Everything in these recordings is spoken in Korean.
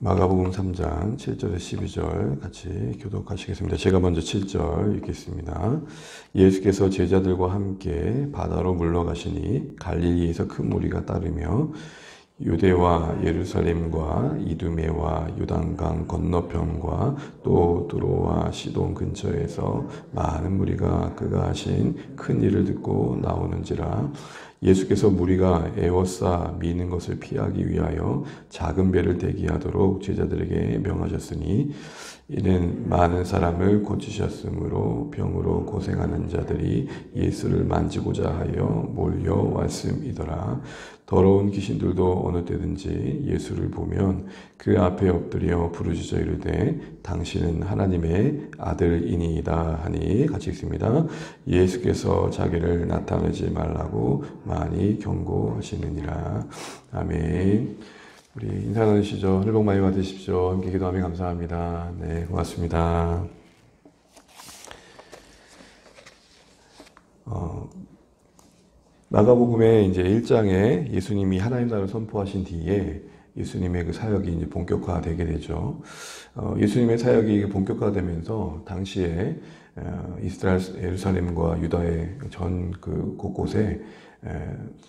마가복음 3장 7절에서 12절 같이 교독하시겠습니다. 제가 먼저 7절 읽겠습니다. 예수께서 제자들과 함께 바다로 물러가시니 갈릴리에서 큰 무리가 따르며 유대와 예루살렘과 이두메와 요단강 건너편과 또 두로와 시돈 근처에서 많은 무리가 그가 하신 큰 일을 듣고 나오는지라. 예수께서 무리가 에워싸 미는 것을 피하기 위하여 작은 배를 대기하도록 제자들에게 명하셨으니 이는 많은 사람을 고치셨으므로 병으로 고생하는 자들이 예수를 만지고자 하여 몰려왔음이더라. 더러운 귀신들도 어느 때든지 예수를 보면 그 앞에 엎드려 부르짖어 이르되 당신은 하나님의 아들이니이다 하니, 같이 읽습니다. 예수께서 자기를 나타내지 말라고 많이 경고하시느니라. 아멘. 우리 인사 나누시죠. 새해 복 많이 받으십시오. 함께 기도하며 감사합니다. 네, 고맙습니다. 마가복음의 이제 1장에 예수님이 하나님 나라를 선포하신 뒤에 예수님의 그 사역이 이제 본격화되게 되죠. 예수님의 사역이 본격화되면서 당시에 이스라엘 예루살렘과 유다의 전 그 곳곳에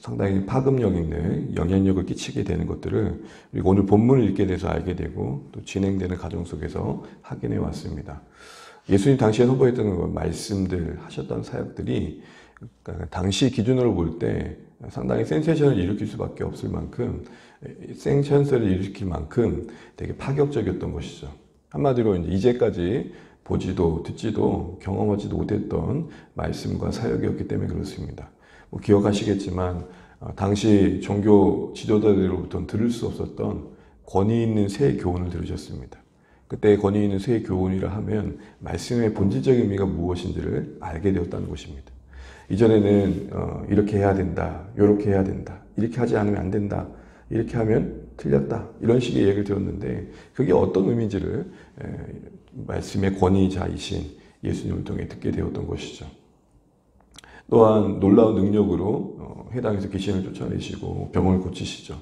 상당히 파급력 있는 영향력을 끼치게 되는 것들을 그리고 오늘 본문을 읽게 돼서 알게 되고 또 진행되는 과정 속에서 확인해 왔습니다. 예수님 당시에 선포했던 말씀들, 하셨던 사역들이 그러니까 당시 기준으로 볼 때 상당히 센세이션을 일으킬 수밖에 없을 만큼, 센세이션을 일으킬 만큼 되게 파격적이었던 것이죠. 한마디로 이제까지 보지도 듣지도 경험하지도 못했던 말씀과 사역이었기 때문에 그렇습니다. 기억하시겠지만 당시 종교 지도자들로부터는 들을 수 없었던 권위 있는 새 교훈을 들으셨습니다. 그때 권위 있는 새 교훈이라 하면 말씀의 본질적인 의미가 무엇인지를 알게 되었다는 것입니다. 이전에는 이렇게 해야 된다, 이렇게 해야 된다, 이렇게 하지 않으면 안 된다, 이렇게 하면 틀렸다, 이런 식의 얘기를 들었는데 그게 어떤 의미인지를 말씀의 권위자이신 예수님을 통해 듣게 되었던 것이죠. 또한 놀라운 능력으로 해당에서 귀신을 쫓아내시고 병을 고치시죠.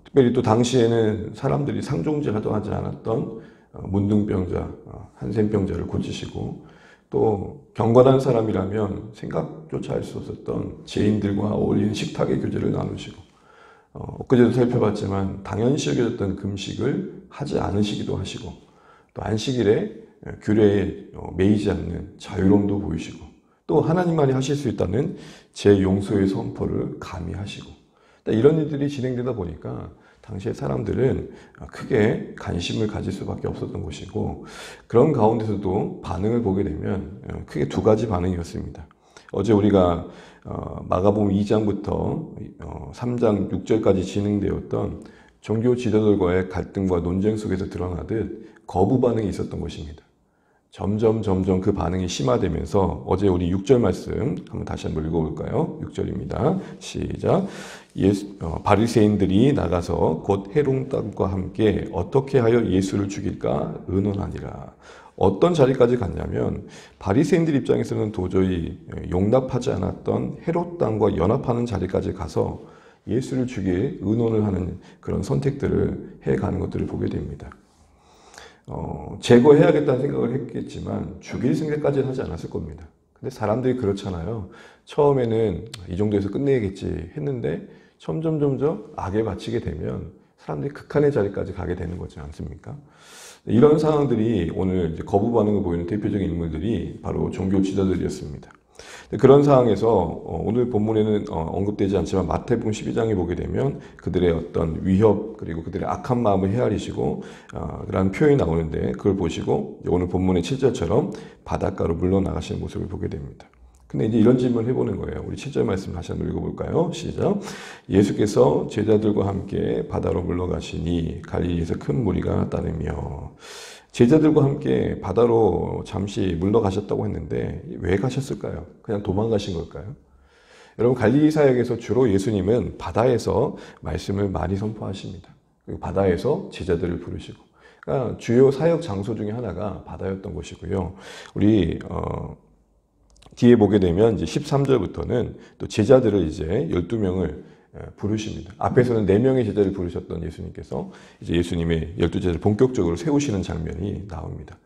특별히 또 당시에는 사람들이 상종질도 하지 않았던 문둥병자, 한센병자를 고치시고, 또 경건한 사람이라면 생각조차 할 수 없었던 죄인들과 어울리는 식탁의 교제를 나누시고, 엊그제도 살펴봤지만 당연시 여겨졌던 금식을 하지 않으시기도 하시고, 또 안식일에 규례에 매이지 않는 자유로움도 보이시고, 또 하나님만이 하실 수 있다는 제 용서의 선포를 감히 하시고, 이런 일들이 진행되다 보니까 당시의 사람들은 크게 관심을 가질 수밖에 없었던 것이고, 그런 가운데서도 반응을 보게 되면 크게 두 가지 반응이었습니다. 어제 우리가 마가복음 2장부터 3장 6절까지 진행되었던 종교 지도자들과의 갈등과 논쟁 속에서 드러나듯 거부 반응이 있었던 것입니다. 점점 그 반응이 심화되면서 어제 우리 6절 말씀 한번 다시 한번 읽어볼까요? 6절입니다. 시작. 바리새인들이 나가서 곧 헤롯 땅과 함께 어떻게 하여 예수를 죽일까 의논하니라. 어떤 자리까지 갔냐면 바리새인들 입장에서는 도저히 용납하지 않았던 헤롯 땅과 연합하는 자리까지 가서 예수를 죽일 의논을 하는 그런 선택들을 해가는 것들을 보게 됩니다. 제거해야겠다는 생각을 했겠지만 죽일 생각까지는 하지 않았을 겁니다. 근데 사람들이 그렇잖아요. 처음에는 이 정도에서 끝내야겠지 했는데 점점 악에 갇히게 되면 사람들이 극한의 자리까지 가게 되는 거지 않습니까? 이런 상황들이 오늘 이제 거부 반응을 보이는 대표적인 인물들이 바로 종교 지도자들이었습니다. 그런 상황에서 오늘 본문에는 언급되지 않지만 마태복음 12장에 보게 되면 그들의 어떤 위협 그리고 그들의 악한 마음을 헤아리시고 그런 표현이 나오는데 그걸 보시고 오늘 본문의 7절처럼 바닷가로 물러나가시는 모습을 보게 됩니다. 근데 이제 이런 질문을 해보는 거예요. 우리 7절 말씀 다시 한번 읽어볼까요? 시작. 예수께서 제자들과 함께 바다로 물러가시니 갈릴리에서 큰 무리가 따르며. 제자들과 함께 바다로 잠시 물러가셨다고 했는데 왜 가셨을까요? 그냥 도망가신 걸까요? 여러분, 갈릴리 사역에서 주로 예수님은 바다에서 말씀을 많이 선포하십니다. 그리고 바다에서 제자들을 부르시고, 그러니까 주요 사역 장소 중에 하나가 바다였던 것이고요. 우리 뒤에 보게 되면 이제 13절부터는 또 제자들을 이제 12명을 부르십니다. 앞에서는 4명의 제자를 부르셨던 예수님께서 이제 예수님의 12제자를 본격적으로 세우시는 장면이 나옵니다.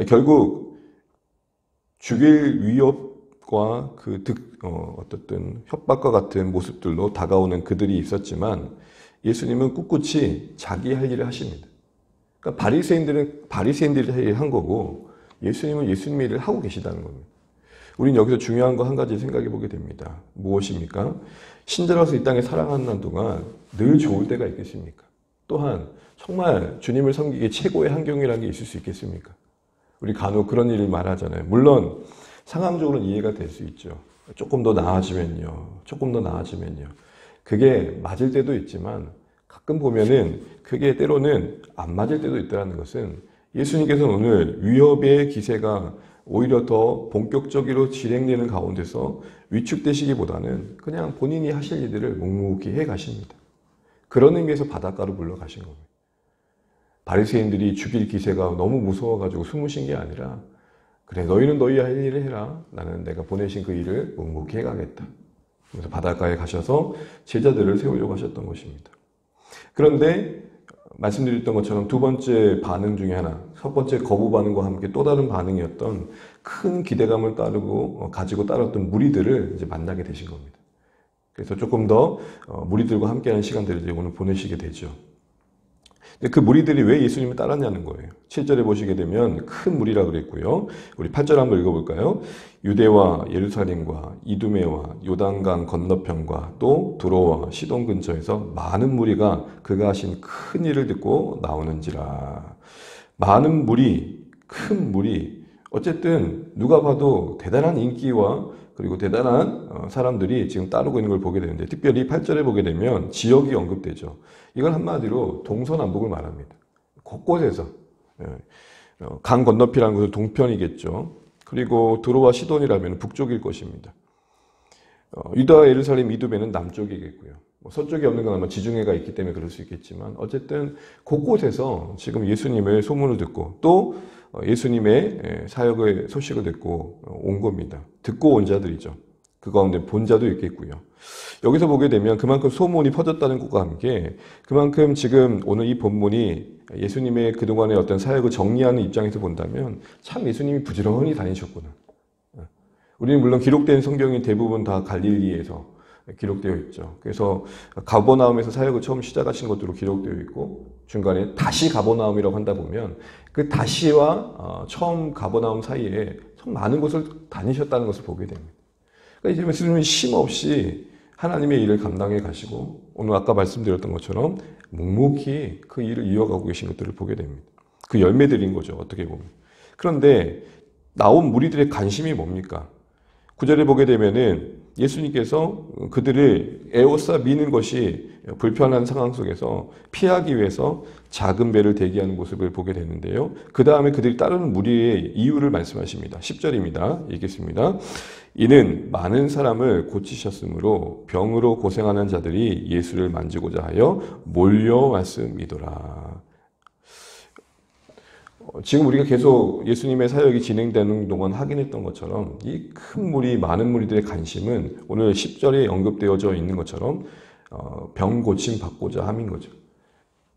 결국 죽일 위협과 어떻든 협박과 같은 모습들로 다가오는 그들이 있었지만 예수님은 꿋꿋이 자기 할 일을 하십니다. 그러니까 바리새인들이 할 일을 한 거고 예수님은 예수님의 일을 하고 계시다는 겁니다. 우리는 여기서 중요한 거 한 가지 생각해 보게 됩니다. 무엇입니까? 신자로서 이 땅에 살아가는 동안 늘 좋을 때가 있겠습니까? 또한 정말 주님을 섬기기 최고의 환경이라는 게 있을 수 있겠습니까? 우리 간혹 그런 일을 말하잖아요. 물론 상황적으로는 이해가 될 수 있죠. 조금 더 나아지면요. 조금 더 나아지면요. 그게 맞을 때도 있지만 가끔 보면은 그게 때로는 안 맞을 때도 있다는 것은 예수님께서는 오늘 위협의 기세가 오히려 더 본격적으로 진행되는 가운데서 위축되시기보다는 그냥 본인이 하실 일들을 묵묵히 해 가십니다. 그런 의미에서 바닷가로 물러가신 겁니다. 바리새인들이 죽일 기세가 너무 무서워가지고 숨으신 게 아니라 그래 너희는 너희 할 일을 해라. 나는 내가 보내신 그 일을 묵묵히 해가겠다. 그래서 바닷가에 가셔서 제자들을 세우려고 하셨던 것입니다. 그런데 말씀드렸던 것처럼 두 번째 반응 중에 하나, 첫 번째 거부 반응과 함께 또 다른 반응이었던 큰 기대감을 가지고 따랐던 무리들을 이제 만나게 되신 겁니다. 그래서 조금 더 무리들과 함께하는 시간들을 이제 오늘 보내시게 되죠. 근데 그 무리들이 왜 예수님을 따랐냐는 거예요. 7절에 보시게 되면 큰 무리라 그랬고요. 우리 8절 한번 읽어볼까요? 유대와 예루살렘과 이두메와 요단강 건너편과 또 두로와 시돈 근처에서 많은 무리가 그가 하신 큰 일을 듣고 나오는지라. 많은 무리, 큰 무리. 어쨌든 누가 봐도 대단한 인기와 그리고 대단한 사람들이 지금 따르고 있는 걸 보게 되는데 특별히 8절에 보게 되면 지역이 언급되죠. 이건 한마디로 동서남북을 말합니다. 곳곳에서 강 건너편이라는 것은 동편이겠죠. 그리고 두로와 시돈이라면 북쪽일 것입니다. 유다와 예루살렘 이두메는 남쪽이겠고요. 서쪽에 없는 건 아마 지중해가 있기 때문에 그럴 수 있겠지만 어쨌든 곳곳에서 지금 예수님의 소문을 듣고 또 예수님의 사역의 소식을 듣고 온 겁니다. 듣고 온 자들이죠. 그 가운데 본 자도 있겠고요. 여기서 보게 되면 그만큼 소문이 퍼졌다는 것과 함께 그만큼 지금 오늘 이 본문이 예수님의 그동안의 어떤 사역을 정리하는 입장에서 본다면 참 예수님이 부지런히 다니셨구나. 우리는 물론 기록된 성경이 대부분 다 갈릴리에서 기록되어 있죠. 그래서 가버나움에서 사역을 처음 시작하신 것으로 기록되어 있고 중간에 다시 가버나움이라고 한다 보면 그 다시와 처음 가버나움 사이에 참 많은 곳을 다니셨다는 것을 보게 됩니다. 그러니까 이제 예수님은 쉼 없이 하나님의 일을 감당해 가시고 오늘 아까 말씀드렸던 것처럼 묵묵히 그 일을 이어가고 계신 것들을 보게 됩니다. 그 열매들인 거죠. 어떻게 보면. 그런데 나온 무리들의 관심이 뭡니까? 9절에 보게 되면은 예수님께서 그들을 에워싸 미는 것이 불편한 상황 속에서 피하기 위해서 작은 배를 대기하는 모습을 보게 되는데요. 그 다음에 그들이 따르는 무리의 이유를 말씀하십니다. 10절입니다. 읽겠습니다. 이는 많은 사람을 고치셨으므로 병으로 고생하는 자들이 예수를 만지고자 하여 몰려왔음이더라. 지금 우리가 계속 예수님의 사역이 진행되는 동안 확인했던 것처럼 이 큰 무리, 많은 무리들의 관심은 오늘 10절에 언급되어져 있는 것처럼 병 고침 받고자 함인 거죠.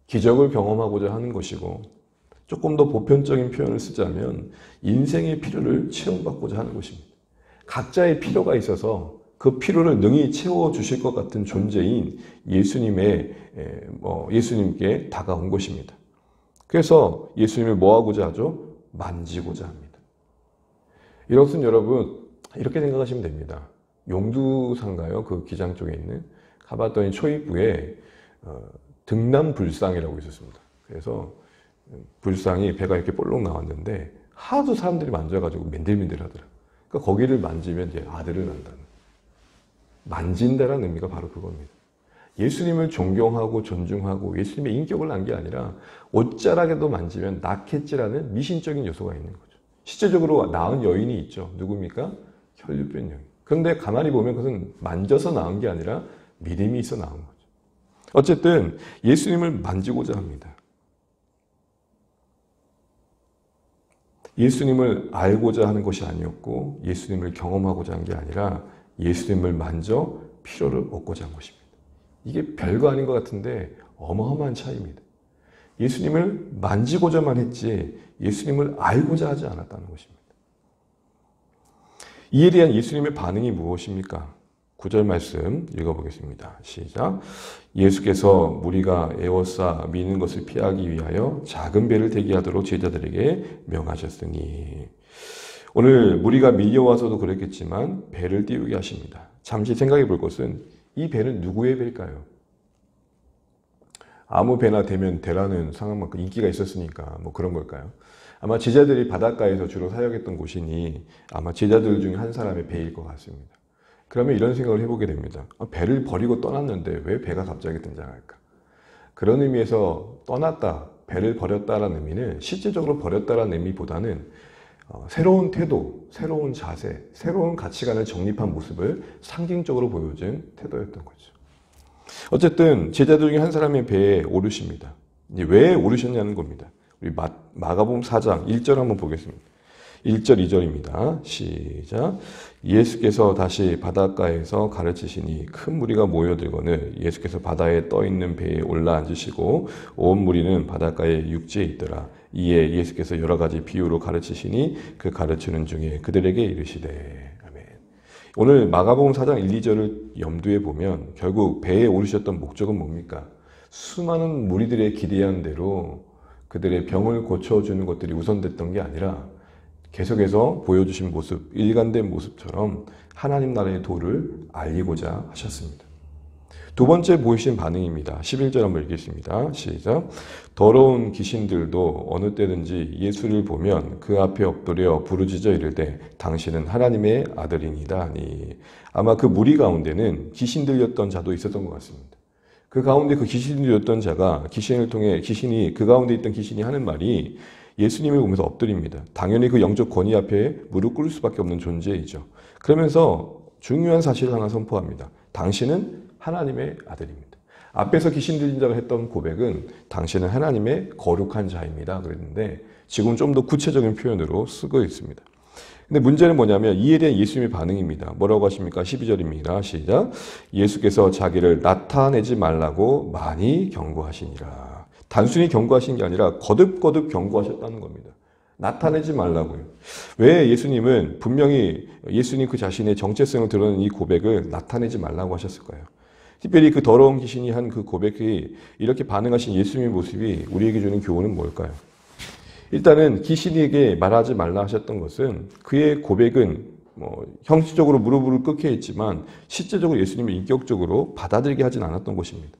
기적을 경험하고자 하는 것이고 조금 더 보편적인 표현을 쓰자면 인생의 필요를 체험받고자 하는 것입니다. 각자의 필요가 있어서 그 필요를 능히 채워주실 것 같은 존재인 예수님께 다가온 것입니다. 그래서 예수님을 뭐하고자 하죠? 만지고자 합니다. 이것은 여러분 이렇게 생각하시면 됩니다. 용두산가요? 그 기장 쪽에 있는 가봤더니 초입부에 등남불상이라고 있었습니다. 그래서 불상이 배가 이렇게 볼록 나왔는데 하도 사람들이 만져가지고 맨들맨들하더라. 그러니까 거기를 만지면 이제 아들을 낳는다는 만진다라는 의미가 바로 그겁니다. 예수님을 존경하고 존중하고 예수님의 인격을 난 게 아니라 옷자락에도 만지면 낳겠지라는 미신적인 요소가 있는 거죠. 실제적으로 낳은 여인이 있죠. 누굽니까? 혈류병 여인. 그런데 가만히 보면 그것은 만져서 낳은 게 아니라 믿음이 있어 낳은 거죠. 어쨌든 예수님을 만지고자 합니다. 예수님을 알고자 하는 것이 아니었고 예수님을 경험하고자 한 게 아니라 예수님을 만져 필요를 얻고자 한 것입니다. 이게 별거 아닌 것 같은데 어마어마한 차이입니다. 예수님을 만지고자만 했지 예수님을 알고자 하지 않았다는 것입니다. 이에 대한 예수님의 반응이 무엇입니까? 9절 말씀 읽어보겠습니다. 시작. 예수께서 무리가 에워싸 미는 것을 피하기 위하여 작은 배를 대기하도록 제자들에게 명하셨으니. 오늘 무리가 밀려와서도 그랬겠지만 배를 띄우게 하십니다. 잠시 생각해 볼 것은 이 배는 누구의 배일까요? 아무 배나 되면 되라는 상황만큼 인기가 있었으니까 뭐 그런 걸까요? 아마 제자들이 바닷가에서 주로 사역했던 곳이니 아마 제자들 중에 한 사람의 배일 것 같습니다. 그러면 이런 생각을 해보게 됩니다. 배를 버리고 떠났는데 왜 배가 갑자기 등장할까? 그런 의미에서 떠났다, 배를 버렸다라는 의미는 실제적으로 버렸다라는 의미보다는 새로운 태도, 새로운 자세, 새로운 가치관을 정립한 모습을 상징적으로 보여준 태도였던 거죠. 어쨌든 제자들 중에 한 사람의 배에 오르십니다. 왜 오르셨냐는 겁니다. 우리 마가복음 4장 1절 한번 보겠습니다. 1절 2절입니다. 시작. 예수께서 다시 바닷가에서 가르치시니 큰 무리가 모여들거늘 예수께서 바다에 떠있는 배에 올라앉으시고 온 무리는 바닷가에 육지에 있더라. 이에 예수께서 여러 가지 비유로 가르치시니 그 가르치는 중에 그들에게 이르시되. 아멘. 오늘 마가복음 4장 1, 2절을 염두에 보면 결국 배에 오르셨던 목적은 뭡니까? 수많은 무리들의 기대한 대로 그들의 병을 고쳐주는 것들이 우선됐던 게 아니라 계속해서 보여주신 모습, 일관된 모습처럼 하나님 나라의 도를 알리고자 하셨습니다. 두 번째 보이신 반응입니다. 11절 한번 읽겠습니다. 시작. 더러운 귀신들도 어느 때든지 예수를 보면 그 앞에 엎드려 부르짖어 이르되 당신은 하나님의 아들이니이다 하니. 아마 그 무리 가운데는 귀신 들렸던 자도 있었던 것 같습니다. 그 가운데 그 귀신 들렸던 자가 귀신을 통해 그 가운데 있던 귀신이 하는 말이 예수님을 보면서 엎드립니다. 당연히 그 영적 권위 앞에 무릎 꿇을 수밖에 없는 존재이죠. 그러면서 중요한 사실을 하나 선포합니다. 당신은 하나님의 아들입니다. 앞에서 귀신 들린 자가 했던 고백은 당신은 하나님의 거룩한 자입니다. 그랬는데 지금 좀 더 구체적인 표현으로 쓰고 있습니다. 근데 문제는 뭐냐면 이에 대한 예수님의 반응입니다. 뭐라고 하십니까? 12절입니다. 시작. 예수께서 자기를 나타내지 말라고 많이 경고하시니라. 단순히 경고하신 게 아니라 거듭거듭 경고하셨다는 겁니다. 나타내지 말라고요. 왜 예수님은 분명히 예수님 그 자신의 정체성을 드러낸 이 고백을 나타내지 말라고 하셨을까요? 특별히 그 더러운 귀신이 한 그 고백이 이렇게 반응하신 예수님의 모습이 우리에게 주는 교훈은 뭘까요? 일단은 귀신에게 말하지 말라 하셨던 것은 그의 고백은 형식적으로 무릎을 꿇게 했지만 실제적으로 예수님을 인격적으로 받아들이게 하진 않았던 것입니다.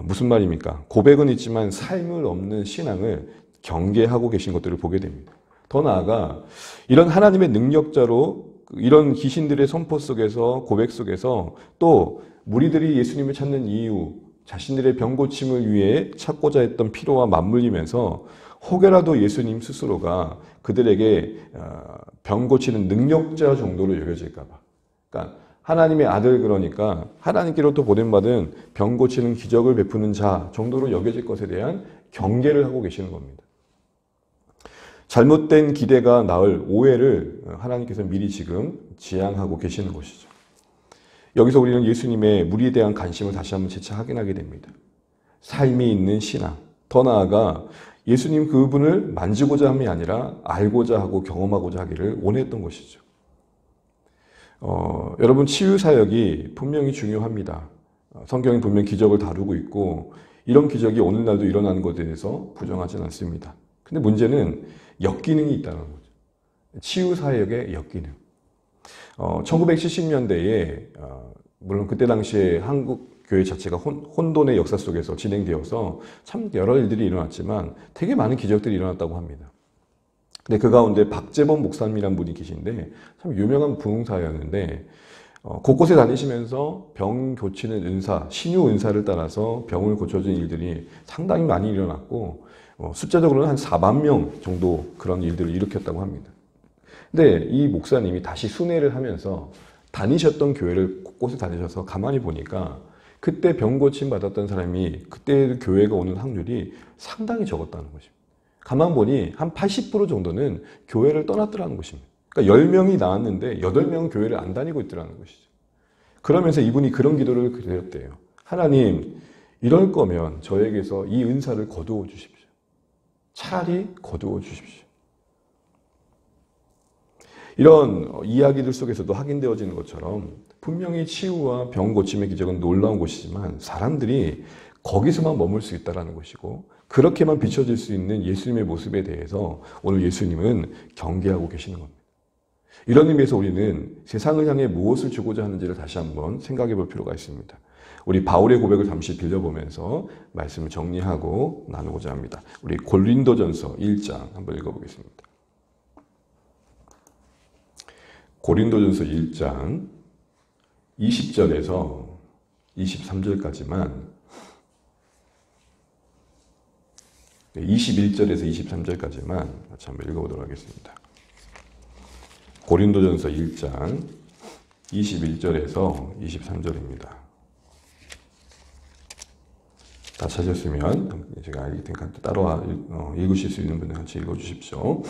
무슨 말입니까? 고백은 있지만 삶을 없는 신앙을 경계하고 계신 것들을 보게 됩니다. 더 나아가 이런 하나님의 능력자로 이런 귀신들의 선포 속에서 고백 속에서 또 무리들이 예수님을 찾는 이유, 자신들의 병 고침을 위해 찾고자 했던 피로와 맞물리면서 혹여라도 예수님 스스로가 그들에게 병 고치는 능력자 정도로 여겨질까 봐. 그러니까 하나님의 아들, 그러니까 하나님께로부터 보냄받은 병 고치는 기적을 베푸는 자 정도로 여겨질 것에 대한 경계를 하고 계시는 겁니다. 잘못된 기대가 낳을 오해를 하나님께서 미리 지금 지향하고 계시는 것이죠. 여기서 우리는 예수님의 무리에 대한 관심을 다시 한번 재차 확인하게 됩니다. 삶이 있는 신앙, 더 나아가 예수님 그분을 만지고자 함이 아니라 알고자 하고 경험하고자 하기를 원했던 것이죠. 여러분, 치유사역이 분명히 중요합니다. 성경이 분명히 기적을 다루고 있고 이런 기적이 오늘날도 일어나는 것에 대해서 부정하지는 않습니다. 근데 문제는 역기능이 있다는 거죠. 치유사역의 역기능. 1970년대에 물론 그때 당시에 한국 교회 자체가 혼돈의 역사 속에서 진행되어서 참 여러 일들이 일어났지만 되게 많은 기적들이 일어났다고 합니다. 근데 그 가운데 박재범 목사님이라는 분이 계신데 참 유명한 부흥사였는데 곳곳에 다니시면서 병 고치는 은사, 신유 은사를 따라서 병을 고쳐준 일들이 상당히 많이 일어났고 숫자적으로는 한 4만 명 정도 그런 일들을 일으켰다고 합니다. 근데 이 목사님이 다시 순회를 하면서 다니셨던 교회를 곳곳에 다니셔서 가만히 보니까 그때 병 고침 받았던 사람이 그때 교회가 오는 확률이 상당히 적었다는 것입니다. 가만 보니 한 80% 정도는 교회를 떠났더라는 것입니다. 그러니까 10명이 나왔는데 8명은 교회를 안 다니고 있더라는 것이죠. 그러면서 이분이 그런 기도를 드렸대요. 하나님, 이럴 거면 저에게서 이 은사를 거두어 주십시오. 차라리 거두어 주십시오. 이런 이야기들 속에서도 확인되어지는 것처럼 분명히 치유와 병 고침의 기적은 놀라운 것이지만 사람들이 거기서만 머물 수 있다는 것이고 그렇게만 비춰질 수 있는 예수님의 모습에 대해서 오늘 예수님은 경계하고 계시는 겁니다. 이런 의미에서 우리는 세상을 향해 무엇을 주고자 하는지를 다시 한번 생각해 볼 필요가 있습니다. 우리 바울의 고백을 잠시 빌려보면서 말씀을 정리하고 나누고자 합니다. 우리 고린도전서 1장 한번 읽어보겠습니다. 고린도전서 1장 20절에서 23절까지만 21절에서 23절까지만 같이 한번 읽어보도록 하겠습니다. 고린도전서 1장 21절에서 23절입니다. 다 찾았으면 제가 읽을 테니까 따로 읽으실 수 있는 분들 같이 읽어주십시오.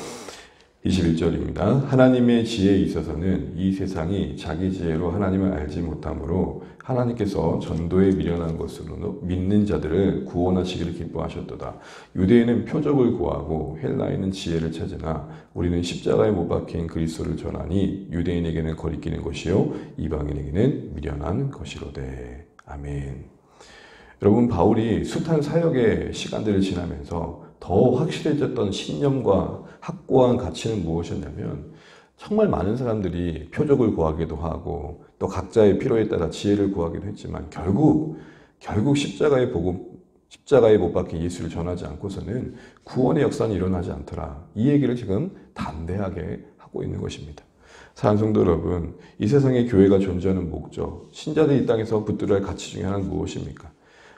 21절입니다. 하나님의 지혜에 있어서는 이 세상이 자기 지혜로 하나님을 알지 못하므로 하나님께서 전도에 미련한 것으로 믿는 자들을 구원하시기를 기뻐하셨도다. 유대인은 표적을 구하고 헬라인은 지혜를 찾으나 우리는 십자가에 못 박힌 그리스도를 전하니 유대인에게는 거리끼는 것이요 이방인에게는 미련한 것이로되. 아멘. 여러분, 바울이 숱한 사역의 시간들을 지나면서 더 확실해졌던 신념과 확고한 가치는 무엇이었냐면 정말 많은 사람들이 표적을 구하기도 하고 또 각자의 필요에 따라 지혜를 구하기도 했지만 결국 십자가의 복음, 십자가에 못 박힌 예수를 전하지 않고서는 구원의 역사는 일어나지 않더라. 이 얘기를 지금 담대하게 하고 있는 것입니다. 사랑하는 성도 여러분, 이 세상에 교회가 존재하는 목적, 신자들이 이 땅에서 붙들어야 할 가치 중에 하나는 무엇입니까?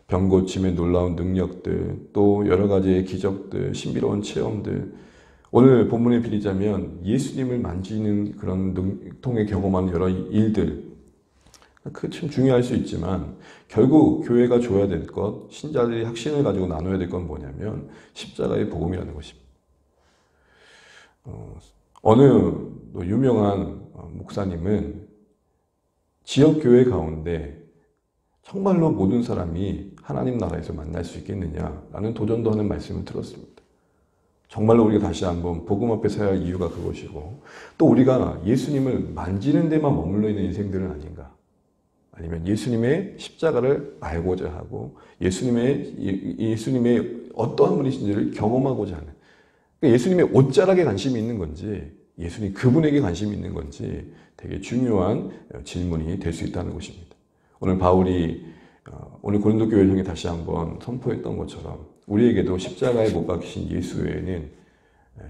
병 고침의 놀라운 능력들, 또 여러 가지의 기적들, 신비로운 체험들. 오늘 본문에 빌리자면 예수님을 만지는 그런 통해 경험하는 여러 일들. 그 참 중요할 수 있지만 결국 교회가 줘야 될 것, 신자들이 확신을 가지고 나눠야 될 건 뭐냐면 십자가의 복음이라는 것입니다. 어느 유명한 목사님은 지역교회 가운데 정말로 모든 사람이 하나님 나라에서 만날 수 있겠느냐라는 도전도 하는 말씀을 들었습니다. 정말로 우리가 다시 한번 복음 앞에 서야 할 이유가 그것이고 또 우리가 예수님을 만지는 데만 머물러 있는 인생들은 아닌가? 아니면 예수님의 십자가를 알고자 하고 예수님의 어떠한 분이신지를 경험하고자 하는 그러니까 예수님의 옷자락에 관심이 있는 건지 예수님 그분에게 관심이 있는 건지 되게 중요한 질문이 될 수 있다는 것입니다. 오늘 바울이 오늘 고린도 교회를 향해 다시 한번 선포했던 것처럼 우리에게도 십자가에 못 박히신 예수 외에는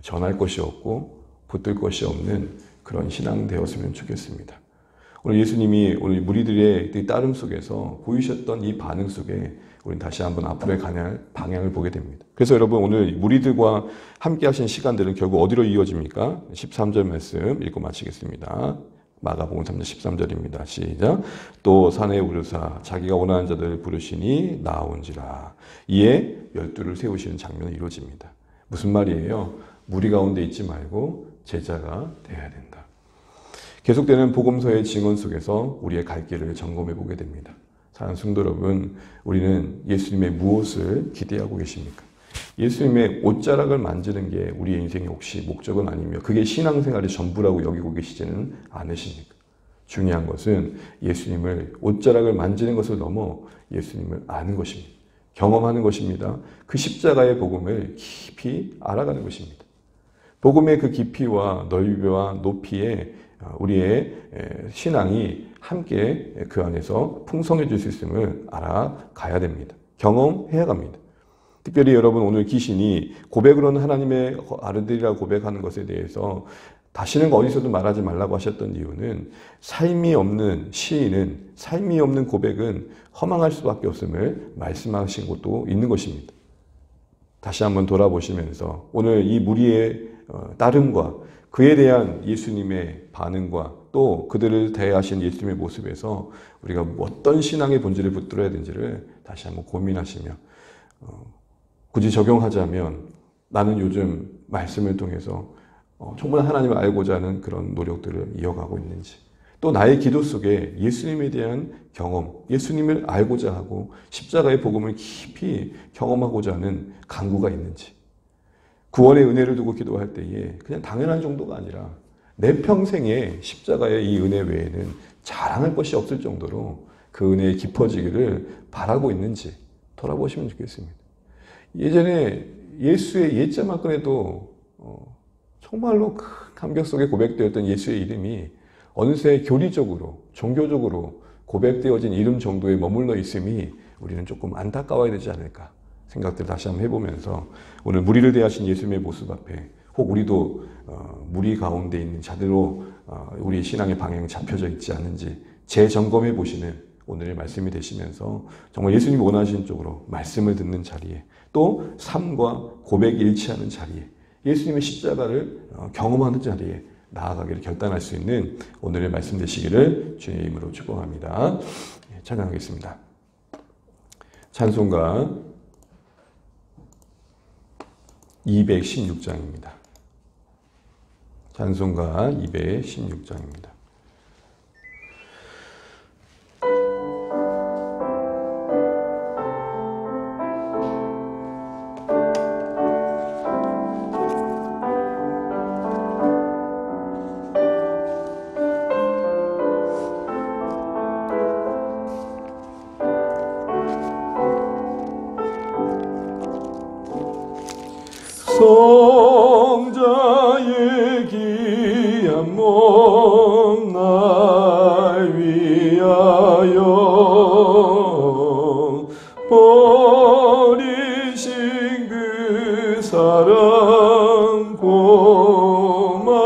전할 것이 없고 붙들 것이 없는 그런 신앙 되었으면 좋겠습니다. 오늘 예수님이 오늘 무리들의 따름 속에서 보이셨던 이 반응 속에 우리는 다시 한번 앞으로의 방향을 보게 됩니다. 그래서 여러분 오늘 무리들과 함께 하신 시간들은 결국 어디로 이어집니까? 13절 말씀 읽고 마치겠습니다. 마가복음 3장 13절입니다. 시작. 또 산에 오르사 자기가 원하는 자들을 부르시니 나온지라. 이에 12를 세우시는 장면이 이루어집니다. 무슨 말이에요? 무리 가운데 있지 말고 제자가 되어야 된다. 계속되는 복음서의 증언 속에서 우리의 갈 길을 점검해 보게 됩니다. 사랑하는 성도 여러분, 우리는 예수님의 무엇을 기대하고 계십니까? 예수님의 옷자락을 만지는 게 우리의 인생의 혹시 목적은 아니며 그게 신앙생활의 전부라고 여기고 계시지는 않으십니까? 중요한 것은 예수님을 옷자락을 만지는 것을 넘어 예수님을 아는 것입니다. 경험하는 것입니다. 그 십자가의 복음을 깊이 알아가는 것입니다. 복음의 그 깊이와 넓이와 높이에 우리의 신앙이 함께 그 안에서 풍성해질 수 있음을 알아가야 됩니다. 경험해야 합니다. 특별히 여러분 오늘 귀신이 고백으로는 하나님의 아들이라고 고백하는 것에 대해서 다시는 어디서도 말하지 말라고 하셨던 이유는 삶이 없는 시인은 삶이 없는 고백은 허망할 수밖에 없음을 말씀하신 것도 있는 것입니다. 다시 한번 돌아보시면서 오늘 이 무리의 따름과 그에 대한 예수님의 반응과 또 그들을 대하신 예수님의 모습에서 우리가 어떤 신앙의 본질을 붙들어야 되는지를 다시 한번 고민하시며 굳이 적용하자면 나는 요즘 말씀을 통해서 정말 하나님을 알고자 하는 그런 노력들을 이어가고 있는지 또 나의 기도 속에 예수님에 대한 경험, 예수님을 알고자 하고 십자가의 복음을 깊이 경험하고자 하는 간구가 있는지, 구원의 은혜를 두고 기도할 때에 그냥 당연한 정도가 아니라 내 평생에 십자가의 이 은혜 외에는 자랑할 것이 없을 정도로 그 은혜에 깊어지기를 바라고 있는지 돌아보시면 좋겠습니다. 예전에 예수의 예자만큼 해도 정말로 큰 감격 속에 고백되었던 예수의 이름이 어느새 교리적으로, 종교적으로 고백되어진 이름 정도에 머물러 있음이 우리는 조금 안타까워야 되지 않을까 생각들을 다시 한번 해보면서 오늘 무리를 대하신 예수님의 모습 앞에 혹 우리도 무리 가운데 있는 자들로 우리 신앙의 방향이 잡혀져 있지 않은지 재점검해 보시는 오늘의 말씀이 되시면서 정말 예수님이 원하시는 쪽으로 말씀을 듣는 자리에 또 삶과 고백이 일치하는 자리에 예수님의 십자가를 경험하는 자리에 나아가기를 결단할 수 있는 오늘의 말씀 되시기를 주님의 이름으로 축복합니다. 찬양하겠습니다. 찬송가 216장입니다. 찬송가 216장입니다. 성자의 귀한 몸 날 위하여 버리신 그 사랑 고마워라.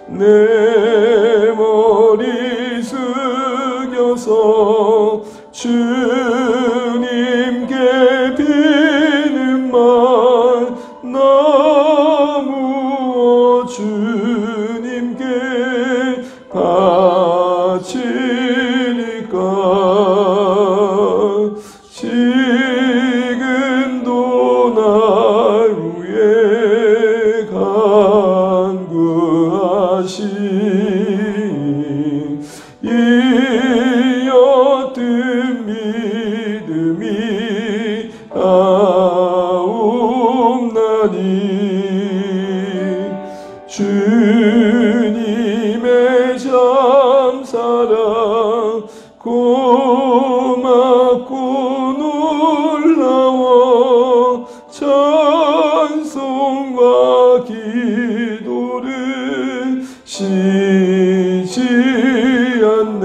내 머리 숙여서 주님께 비는 말 나무어 주님께 바치니까 지금도 날 위해 간구하신 이 옅은 믿음이 아옵나니 주님의 참 사랑 고맙고 놀라워 찬송과 기도를 쉬지 않네.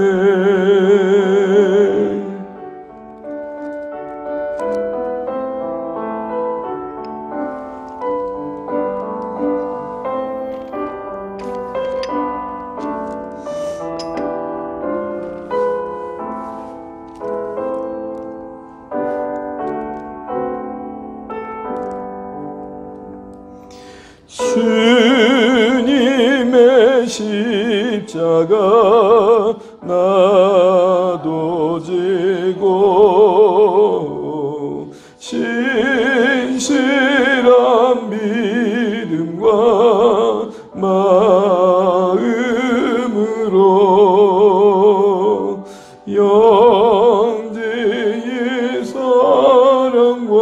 주님의 십자가 나도 지고 신실한 믿음과 마음으로 영생의 사랑과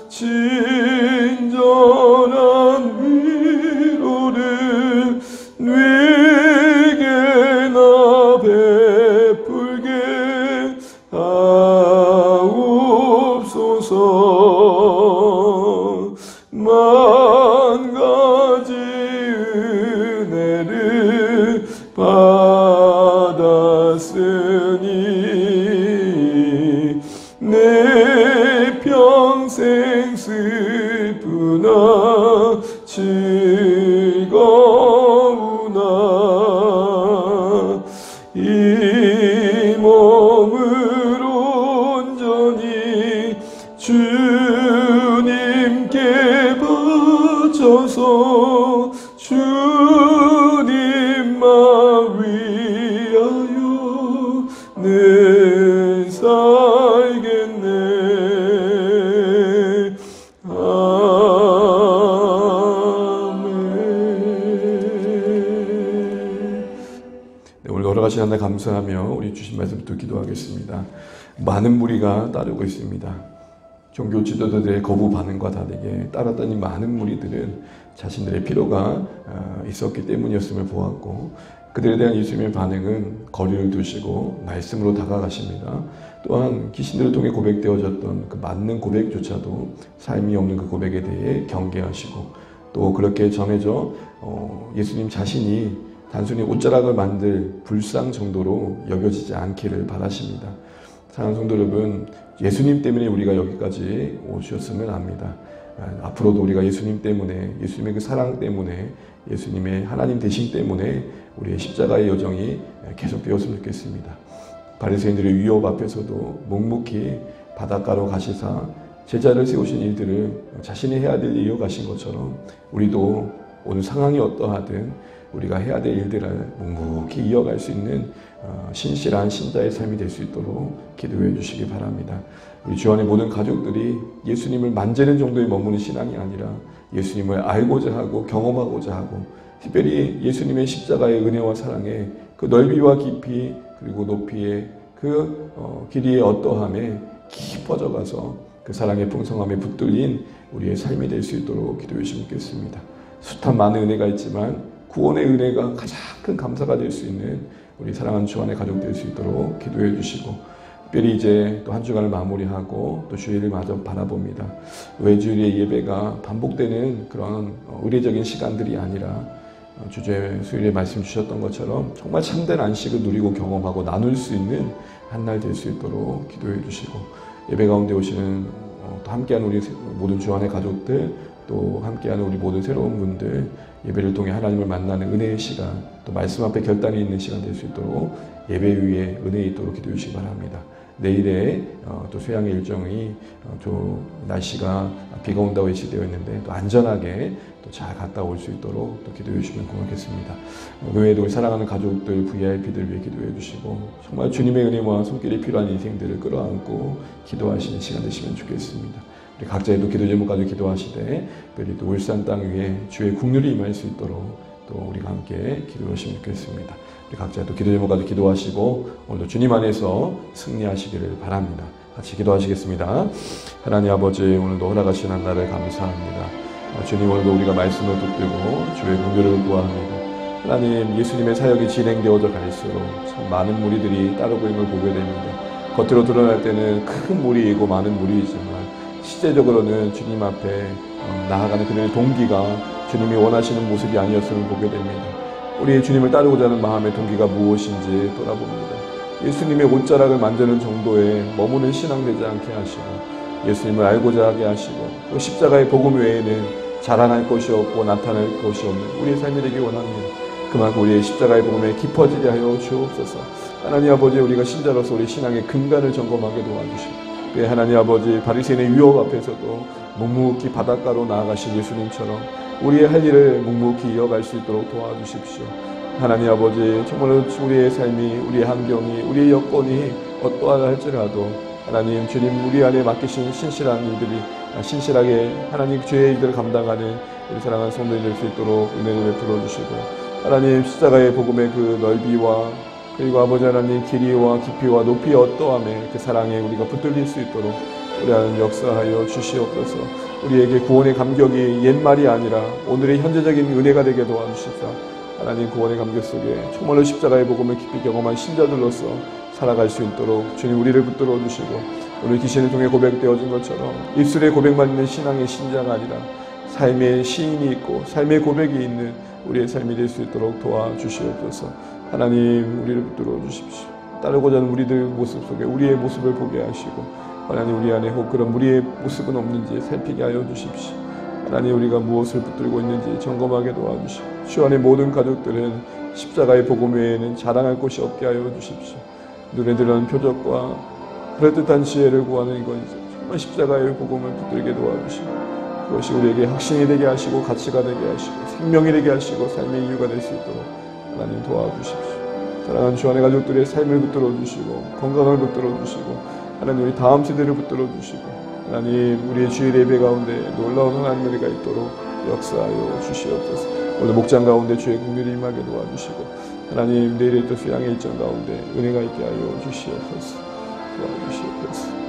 친절한 위로를 네게 나 베풀게 하옵소서. 만 가지 은혜를 받았으니 내 평생 슬프나 즐거우나 이 몸을 온전히 주님께 바쳐서 주님만 위하여 늘 살겠네. 아멘. 인도하시는 하나 감사하며 우리 주신 말씀부터 기도하겠습니다. 많은 무리가 따르고 있습니다. 종교 지도자들의 거부 반응과 다르게 따랐던 이 많은 무리들은 자신들의 필요가 있었기 때문이었음을 보았고, 그들에 대한 예수님의 반응은 거리를 두시고 말씀으로 다가가십니다. 또한 귀신들을 통해 고백되어졌던 그 맞는 고백조차도 삶이 없는 그 고백에 대해 경계하시고, 또 그렇게 정해져 예수님 자신이 단순히 옷자락을 만들 불상 정도로 여겨지지 않기를 바라십니다. 사랑하는 성도 여러분, 예수님 때문에 우리가 여기까지 오셨음을 압니다. 앞으로도 우리가 예수님 때문에, 예수님의 그 사랑 때문에, 예수님의 하나님 되심 때문에 우리의 십자가의 여정이 계속되었으면 좋겠습니다. 바리새인들의 위협 앞에서도 묵묵히 바닷가로 가시사 제자를 세우신 일들을 자신이 해야 될 일을 이어가신 것처럼, 우리도 오늘 상황이 어떠하든 우리가 해야 될 일들을 묵묵히 이어갈 수 있는 신실한 신자의 삶이 될 수 있도록 기도해 주시기 바랍니다. 우리 주 안의 모든 가족들이 예수님을 만지는 정도에 머무는 신앙이 아니라 예수님을 알고자 하고 경험하고자 하고, 특별히 예수님의 십자가의 은혜와 사랑의 그 넓이와 깊이 그리고 높이의 그 길이의 어떠함에 깊어져 가서 그 사랑의 풍성함에 붙들린 우리의 삶이 될 수 있도록 기도해 주시면 좋겠습니다. 숱한 많은 은혜가 있지만 구원의 은혜가 가장 큰 감사가 될 수 있는 우리 사랑하는 주 안의 가족 될 수 있도록 기도해 주시고, 특별히 이제 또 한 주간을 마무리하고 또 주일을 마저 바라봅니다. 외주일의 예배가 반복되는 그런 의례적인 시간들이 아니라 주제 수요일에 말씀 주셨던 것처럼 정말 참된 안식을 누리고 경험하고 나눌 수 있는 한 날 될 수 있도록 기도해 주시고, 예배 가운데 오시는 또 함께하는 우리 모든 주 안의 가족들, 또 함께하는 우리 모든 새로운 분들, 예배를 통해 하나님을 만나는 은혜의 시간, 또 말씀 앞에 결단이 있는 시간 될 수 있도록 예배 위에 은혜 있도록 기도해 주시기 바랍니다. 내일의 또 수양의 일정이 또 날씨가 비가 온다고 예시되어 있는데 또 안전하게 또 잘 갔다 올 수 있도록 또 기도해 주시면 고맙겠습니다. 그 외에도 우리 사랑하는 가족들, VIP들 위해 기도해 주시고, 정말 주님의 은혜와 손길이 필요한 인생들을 끌어안고 기도하시는 시간 되시면 좋겠습니다. 우리 각자의 또 기도 제목 가지고 기도하시되, 특별히 또 울산 땅 위에 주의 국률이 임할 수 있도록 또 우리가 함께 기도하시면 좋겠습니다. 우리 각자 또 기도 제목 가지고 기도하시고 오늘도 주님 안에서 승리하시기를 바랍니다. 같이 기도하시겠습니다. 하나님 아버지, 오늘도 허락하신 한 날을 감사합니다. 주님, 오늘도 우리가 말씀을 붙들고 주의 긍휼을 구합니다. 하나님, 예수님의 사역이 진행되어져 갈수록 참 많은 무리들이 따르고 있는 걸 보게 됩니다. 겉으로 드러날 때는 큰 무리이고 많은 무리이지만 실제적으로는 주님 앞에 나아가는 그들의 동기가 주님이 원하시는 모습이 아니었음을 보게 됩니다. 우리의 주님을 따르고자 하는 마음의 동기가 무엇인지 돌아봅니다. 예수님의 옷자락을 만지는 정도에 머무는 신앙 되지 않게 하시고, 예수님을 알고자 하게 하시고, 또 십자가의 복음 외에는 자랑할 것이 없고 나타낼 것이 없는 우리의 삶이 되기 원합니다. 그만큼 우리의 십자가의 복음에 깊어지게 하여 주옵소서. 하나님 아버지, 우리가 신자로서 우리 신앙의 근간을 점검하게 도와주시고, 하나님 아버지, 바리새인의 위협 앞에서도 묵묵히 바닷가로 나아가신 예수님처럼 우리의 할 일을 묵묵히 이어갈 수 있도록 도와주십시오. 하나님 아버지, 정말로 우리의 삶이, 우리의 환경이, 우리의 여건이 어떠하다 할지라도 하나님, 주님 우리 안에 맡기신 신실한 일들이 신실하게 하나님 주의 일들을 감당하는 우리 사랑하는 성도들이 될 수 있도록 은혜를 베풀어 주시고, 하나님 십자가의 복음의 그 넓이와 그리고 아버지 하나님 길이와 깊이와 높이 어떠함에 그 사랑에 우리가 붙들릴 수 있도록 우리 안에 역사하여 주시옵소서. 우리에게 구원의 감격이 옛말이 아니라 오늘의 현재적인 은혜가 되게 도와주십사. 하나님, 구원의 감격 속에 정말로 십자가의 복음을 깊이 경험한 신자들로서 살아갈 수 있도록 주님 우리를 붙들어 주시고, 오늘 귀신을 통해 고백되어진 것처럼 입술에 고백만 있는 신앙의 신자가 아니라 삶의 시인이 있고 삶의 고백이 있는 우리의 삶이 될 수 있도록 도와주시옵소서. 하나님, 우리를 붙들어 주십시오. 따르고자 하는 우리들 모습 속에 우리의 모습을 보게 하시고, 하나님 우리 안에 혹 그런 우리의 모습은 없는지 살피게 하여 주십시오. 하나님, 우리가 무엇을 붙들고 있는지 점검하게 도와주시고, 주 안의 모든 가족들은 십자가의 복음 외에는 자랑할 곳이 없게 하여 주십시오. 눈에 들어오는 표적과 그럴듯한 지혜를 구하는 이건 정말 십자가의 복음을 붙들게 도와주시고, 그것이 우리에게 확신이 되게 하시고 가치가 되게 하시고 생명이 되게 하시고 삶의 이유가 될 수 있도록 하나님 도와주십시오. 사랑하는 주 안의 가족들의 삶을 붙들어 주시고 건강을 붙들어 주시고, 하나님 우리 다음 세대를 붙들어 주시고, 하나님 우리의 주일 예배 가운데 놀라운 하나님 은혜가 있도록 역사하여 주시옵소서. 오늘 목장 가운데 주의 긍휼이 임하게 도와주시고, 하나님 내일의 또 수양의 일정 가운데 은혜가 있게 하여 주시옵소서. 도와주시옵소서.